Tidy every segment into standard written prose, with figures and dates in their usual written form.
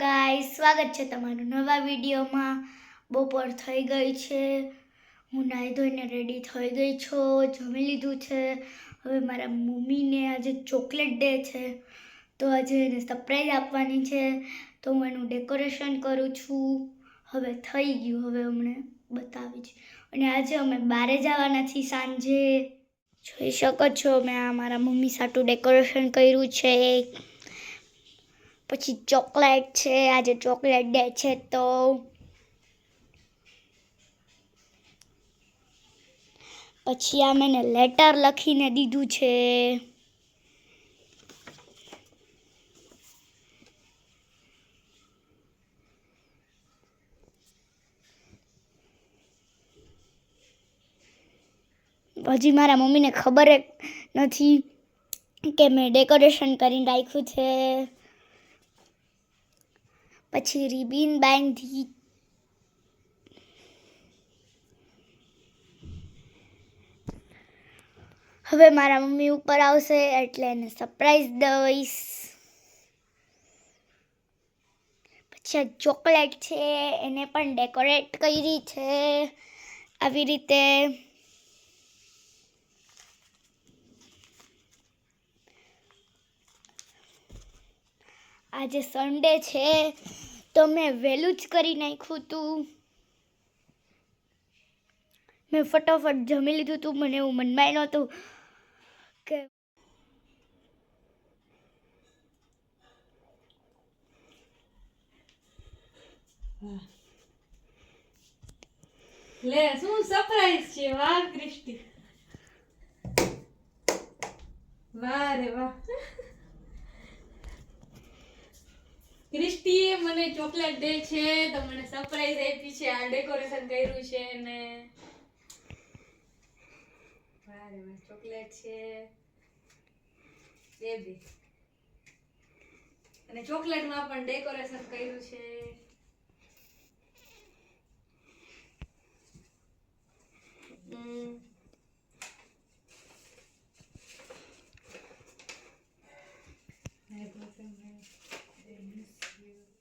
Guys, સ્વાગત છે તમારું નવા વિડીયોમાં। બપોર થઈ ગઈ છે, હું નાહી ધોઈને રેડી થઈ ગઈ છું, જમી લીધું છે। હવે મારા મમ્મીને આજે ચોકલેટ ડે છે, તો આજે એને સરપ્રાઈઝ આપવાની છે, તો હું એનું ડેકોરેશન કરું છું। હવે થઈ ગયું, હવે અમને બતાવીશ। અને આજે અમે બહાર જવાના છીએ સાંજે। જોઈ શકો છો મેં આ મારા મમ્મી સાથે ડેકોરેશન કર્યું છે। પછી ચોકલેટ છે, આજે ચોકલેટ ડે છે, તો પછી આ મેં લેટર લખીને દીધું છે। હજી મારા મમ્મીને ખબર નથી કે મેં ડેકોરેશન કરીને રાખ્યું છે। પછી રિબિન બાંધી, હવે મારા મમ્મી ઉપર આવશે એટલે એને સરપ્રાઈઝ દઈશ। પછી આ ચોકલેટ છે એને પણ ડેકોરેટ કરી છે આવી રીતે। આજે સન્ડે છે તો મેં વહેલું જ કરી નાખ્યું હતું। મેં ફટાફટ જમી લીધું હતું, મને એવું મનમાં નહોતું કે લે શું સરપ્રાઈઝ છે। વાહ ક્રિસ્ટી, વાહ રે વાહ। ક્રિસ્ટીએ મને ચોકલેટ દે છે તો મને સરપ્રાઈઝ આપી છે, આ ડેકોરેશન કર્યું છે ને વાહ રે વાહ। ચોકલેટ છે બેબી, અને ચોકલેટમાં પણ ડેકોરેશન કર્યું છે।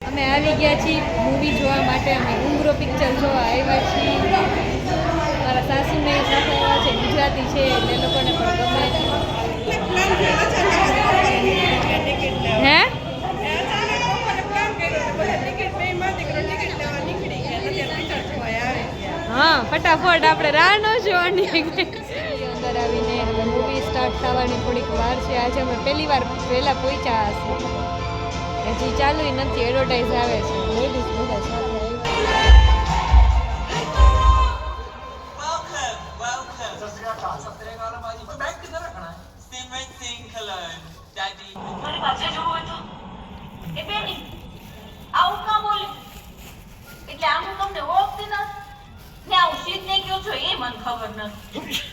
અમે આવી ગયા છીએ મૂવી જોવા માટે। અમે ઉંગરો પિક્ચર જોવા આવ્યા છીએ। મારા સાસુને સાથે આવ્યા છે, ગુજરાતી છે એટલે લોકોને પણ ગમે। હે હા, ફટાફટ આપણે રાહ ન જોવાની। અંદર આવીને હવે મૂવી સ્ટાર્ટ થવાની થોડીક વાર છે। આજે અમે પહેલી વાર વહેલા પહોંચ્યા હશે, હજી ચાલુ નથી, એડવર્ટાઈઝ આવે છે। લેડીઝ બધા સાથે એટલે આમ તમને ઓળખતી નથી ને, આવું સીધ ને કયો છો એ મને ખબર નથી।